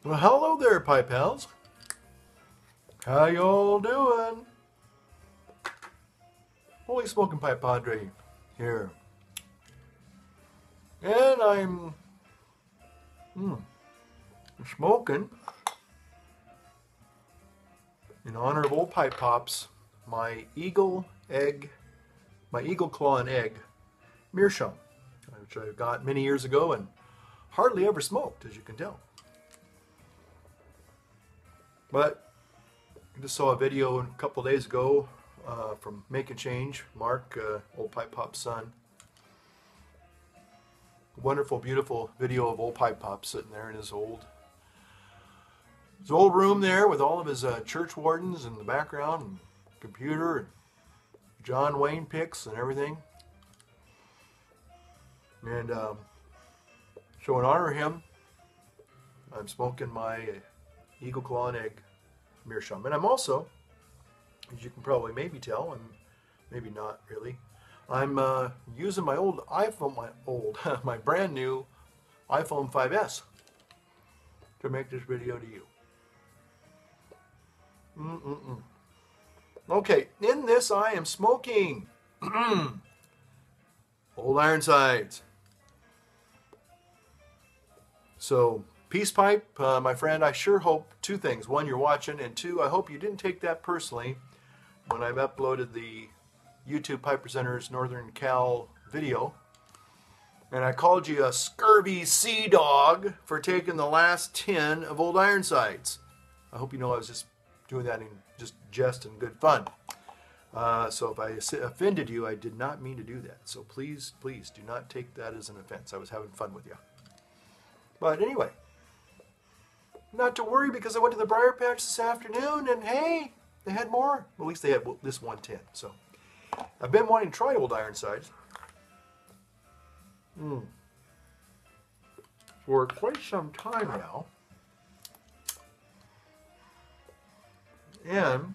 Well, hello there, pipe pals. How y'all doing? Holy Smoking Pipe Padre here. And I'm smoking in honor of Old Pipe Pops, my Eagle Claw and Egg meerschaum, which I got many years ago and hardly ever smoked, as you can tell. But I just saw a video a couple days ago from Make a Change, Mark, Old Pipe Pop's son. Wonderful, beautiful video of Old Pipe Pop sitting there in his old room there with all of his church wardens in the background, and computer, and John Wayne picks and everything. And so in honor of him, I'm smoking my Eagle Claw and Egg meerschaum. And I'm also, as you can probably maybe tell, and maybe not really, I'm using my old iPhone, my brand new iPhone 5S to make this video to you. Okay, in this I am smoking Old Ironsides. So, Peace Pipe, my friend, I sure hope two things. One, you're watching, and two, I hope you didn't take that personally when I've uploaded the YouTube Pipe Presenters Northern Cal video. And I called you a scurvy sea dog for taking the last 10 of Old Ironsides. I hope you know I was just doing that in just jest and good fun. So if I offended you, I did not mean to do that. So please, please do not take that as an offense. I was having fun with you. But anyway, not to worry, because I went to the Briar Patch this afternoon and hey, they had more. At least they had this 110. So I've been wanting to try Old Ironsides for quite some time now. And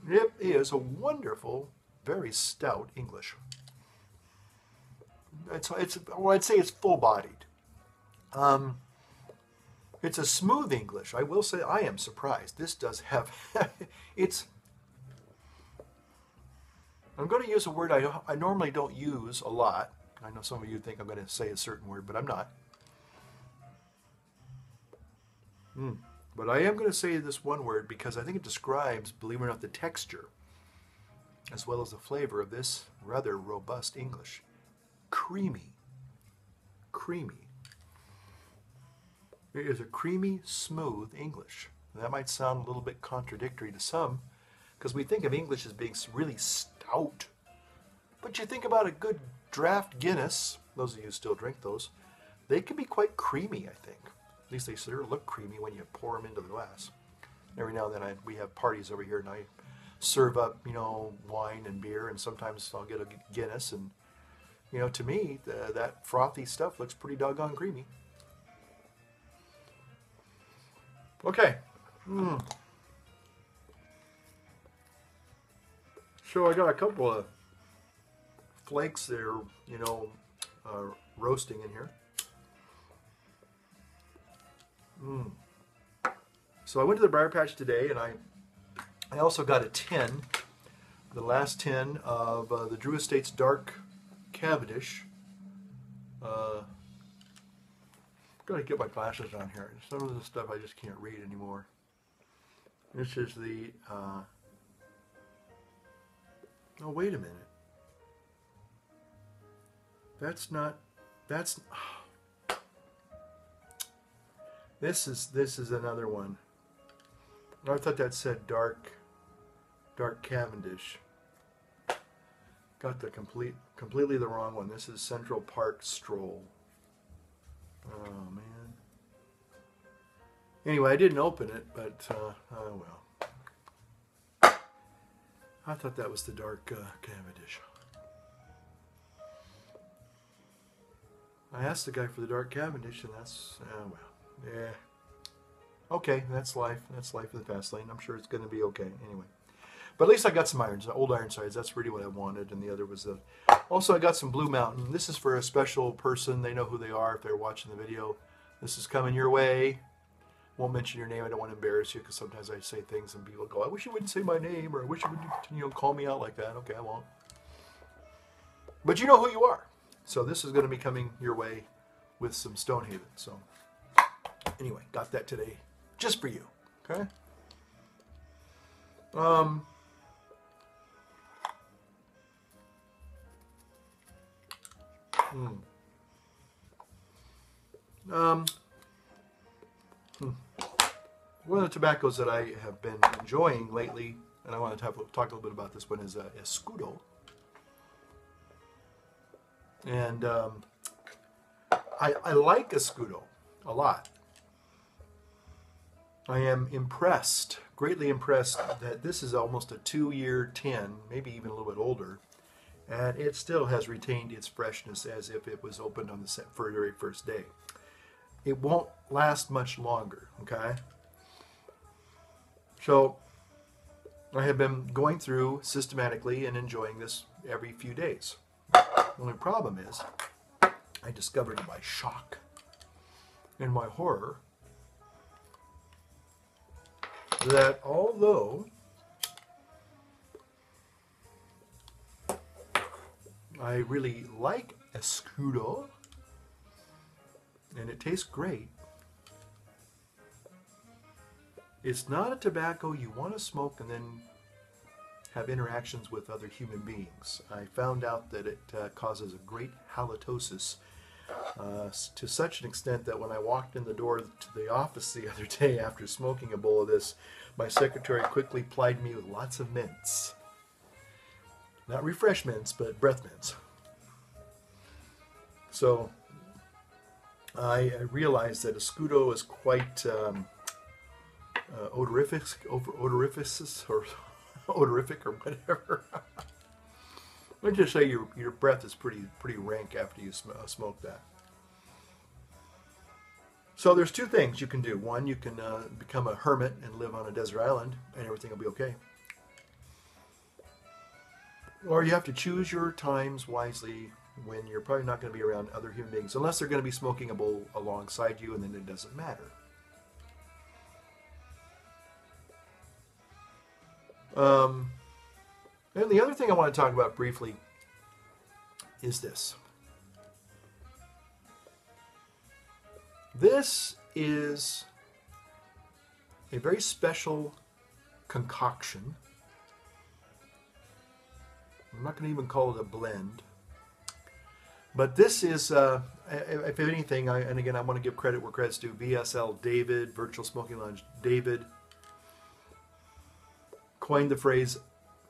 it is a wonderful, very stout English. Well, I'd say it's full-bodied. It's a smooth English. I will say I am surprised. This does have, I'm going to use a word I normally don't use a lot. I know some of you think I'm going to say a certain word, but I'm not. But I am going to say this one word because I think it describes, believe it or not, the texture as well as the flavor of this rather robust English. Creamy. Creamy. It is a creamy, smooth English. That might sound a little bit contradictory to some because we think of English as being really stout. But you think about a good draft Guinness, those of you who still drink those, they can be quite creamy, I think. At least they sort of look creamy when you pour them into the glass. Every now and then we have parties over here and I serve up, wine and beer, and sometimes I'll get a Guinness, and, to me, that frothy stuff looks pretty doggone creamy. Okay. So I got a couple of flakes there, roasting in here. So I went to the Briar Patch today, and I also got a 10, the last 10 of the Drew Estates Dark Cavendish. Gotta get my glasses on here. Some of the stuff I just can't read anymore. This is the, oh, wait a minute. This is another one. I thought that said Dark Cavendish. Got the completely the wrong one. This is Central Park Stroll. Oh man. Anyway, I didn't open it, but oh well. I thought that was the Dark Cavendish. I asked the guy for the Dark Cavendish, and that's well. Yeah. Okay, that's life. That's life in the fast lane. I'm sure it's going to be okay. Anyway. But at least I got some Old Ironsides. That's really what I wanted. And the other was also I got some Blue Mountain. This is for a special person. They know who they are if they're watching the video. This is coming your way. won't mention your name. I don't want to embarrass you because sometimes I say things and people go, I wish you wouldn't say my name, or I wish you would, call me out like that. Okay, I won't. But you know who you are. So this is going to be coming your way with some Stonehaven. So anyway, got that today just for you. Okay. One of the tobaccos that I have been enjoying lately, and I want to talk a little bit about this one, is Escudo. And I like Escudo a lot. I am impressed, greatly impressed, that this is almost a 2-year tin, maybe even a little bit older, and it still has retained its freshness as if it was opened on the very first day. It won't last much longer, okay? So I have been going through systematically and enjoying this every few days. The only problem is I discovered to my shock and my horror that although I really like Escudo and it tastes great, it's not a tobacco you want to smoke and then have interactions with other human beings. I found out that it causes a great halitosis to such an extent that when I walked in the door to the office the other day after smoking a bowl of this, my secretary quickly plied me with lots of mints. Not refresh mints, but breath mints. So I realized that Escudo is quite odorific or whatever. Let's just say your breath is pretty rank after you smoke that. So there's two things you can do. One, you can become a hermit and live on a desert island and everything will be okay. Or you have to choose your times wisely when you're probably not going to be around other human beings, unless they're going to be smoking a bowl alongside you, and then it doesn't matter. And the other thing I want to talk about briefly is this. This is a very special concoction. I'm not going to even call it a blend. But this is, if anything, and again, I want to give credit where credit's due, VSL David, Virtual Smoking Lounge David, coined the phrase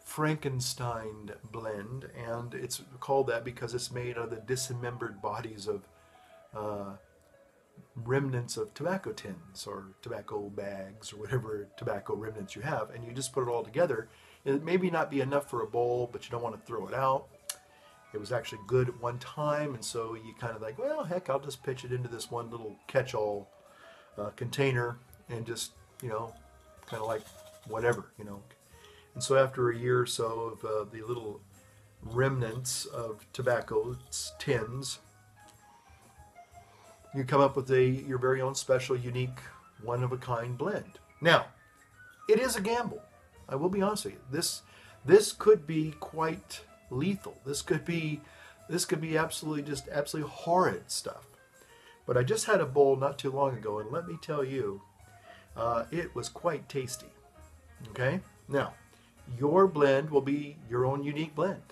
Frankenstein blend, and it's called that because it's made of the dismembered bodies of remnants of tobacco tins or tobacco bags or whatever tobacco remnants you have, and you just put it all together. It may not be enough for a bowl, but you don't want to throw it out. It was actually good at one time, and so you kind of like, well, heck, I'll just pitch it into this one little catch-all container and just, kind of like whatever, And so after a year or so of the little remnants of tobacco tins, you come up with your very own special, unique, one-of-a-kind blend. Now, it is a gamble. I will be honest with you. This could be quite lethal. This could be absolutely horrid stuff. But I just had a bowl not too long ago, and let me tell you, it was quite tasty. Okay? Now, your blend will be your own unique blend,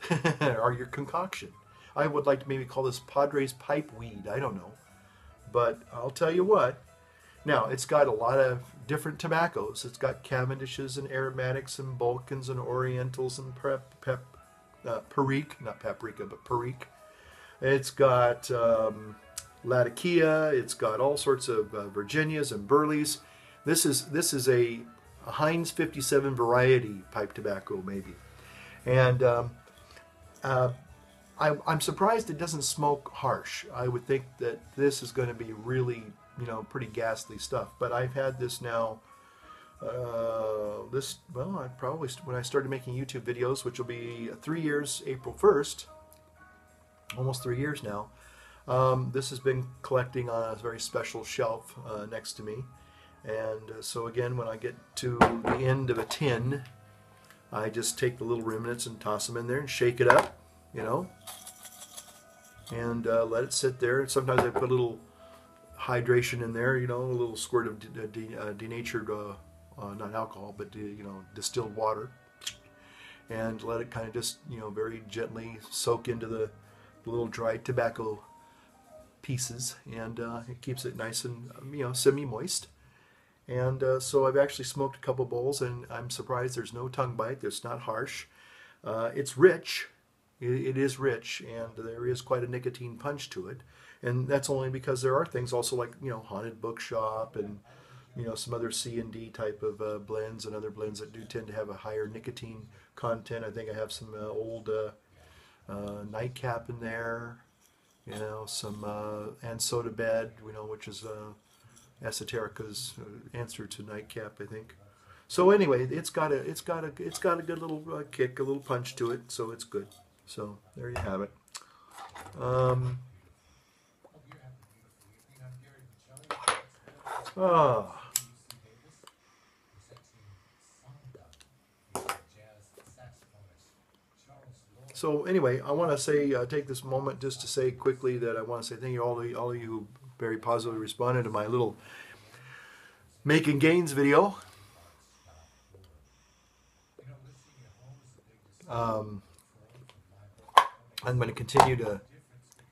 or your concoction. I would like to maybe call this Padres Pipeweed. I don't know. But I'll tell you what. Now, it's got a lot of different tobaccos. It's got Cavendishes and Aromatics and Balkans and Orientals and Perique, not paprika, but Perique. It's got Latakia. It's got all sorts of Virginias and Burleys. This is a Heinz 57 variety pipe tobacco, maybe. And I'm surprised it doesn't smoke harsh. I would think that this is going to be really, pretty ghastly stuff. But I've had this now, I probably, when I started making YouTube videos, which will be 3 years, April 1st, almost 3 years now. This has been collecting on a very special shelf next to me. And so again, when I get to the end of a tin, I just take the little remnants and toss them in there and shake it up, you know, and let it sit there. Sometimes I put a little hydration in there, you know, a little squirt of denatured, not alcohol, but you know, distilled water, and let it kind of just, you know, very gently soak into the little dried tobacco pieces, and it keeps it nice and, you know, semi-moist. And so I've actually smoked a couple bowls, and I'm surprised there's no tongue bite. It's not harsh. It's rich. It is rich, and there is quite a nicotine punch to it. And that's only because there are things also like, you know, Haunted Bookshop and, you know, some other C&D type of blends and other blends that do tend to have a higher nicotine content. I think I have some old Nightcap in there, you know, some and Soda Bed, you know, which is Esoterica's answer to Nightcap, I think. So anyway, it's got a good little kick, a little punch to it, so it's good. So there you have it. So anyway, I want to say, take this moment just to say quickly that I want to say thank you all of you who very positively responded to my little making gains video. I'm going to continue to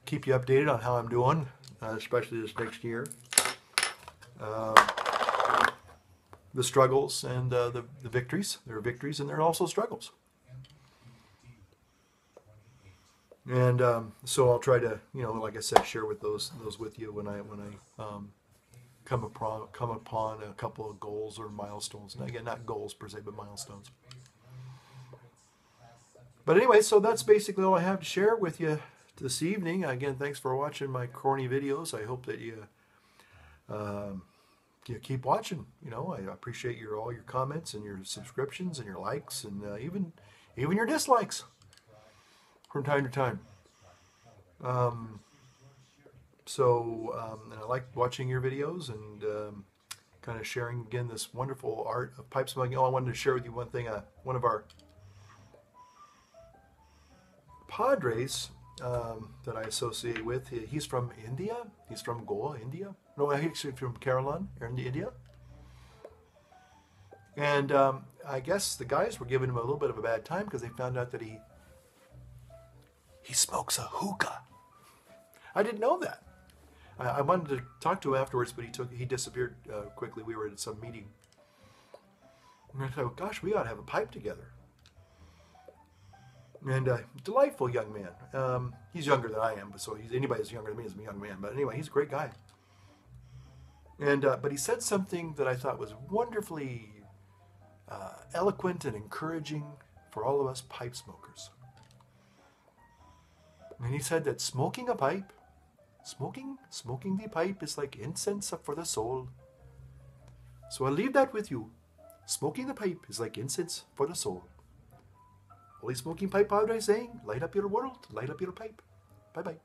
keep you updated on how I'm doing, especially this next year. The struggles and the victories. There are victories and there are also struggles. And so I'll try to, you know, like I said, share with those with you when I come upon a couple of goals or milestones. And again, not goals per se, but milestones. But anyway, so that's basically all I have to share with you this evening. Again, thanks for watching my corny videos. I hope that you keep watching. You know, I appreciate all your comments and your subscriptions and your likes and even your dislikes from time to time. And I like watching your videos and kind of sharing again this wonderful art of pipe smoking. Oh, I wanted to share with you one thing. One of our Padres that I associate with, he's from India. He's from Goa, India. No, he's actually from Kerala, India. And I guess the guys were giving him a little bit of a bad time because they found out that he smokes a hookah. I didn't know that. I wanted to talk to him afterwards, but he disappeared quickly. We were at some meeting. And I thought, gosh, we ought to have a pipe together. And delightful young man. He's younger than I am, but so anybody who's younger than me is a young man. But anyway, he's a great guy. And but he said something that I thought was wonderfully eloquent and encouraging for all of us pipe smokers. And he said that smoking the pipe is like incense for the soul. So I'll leave that with you. Smoking the pipe is like incense for the soul. Holy Smoking Pipe Padre saying, light up your world, light up your pipe. Bye-bye.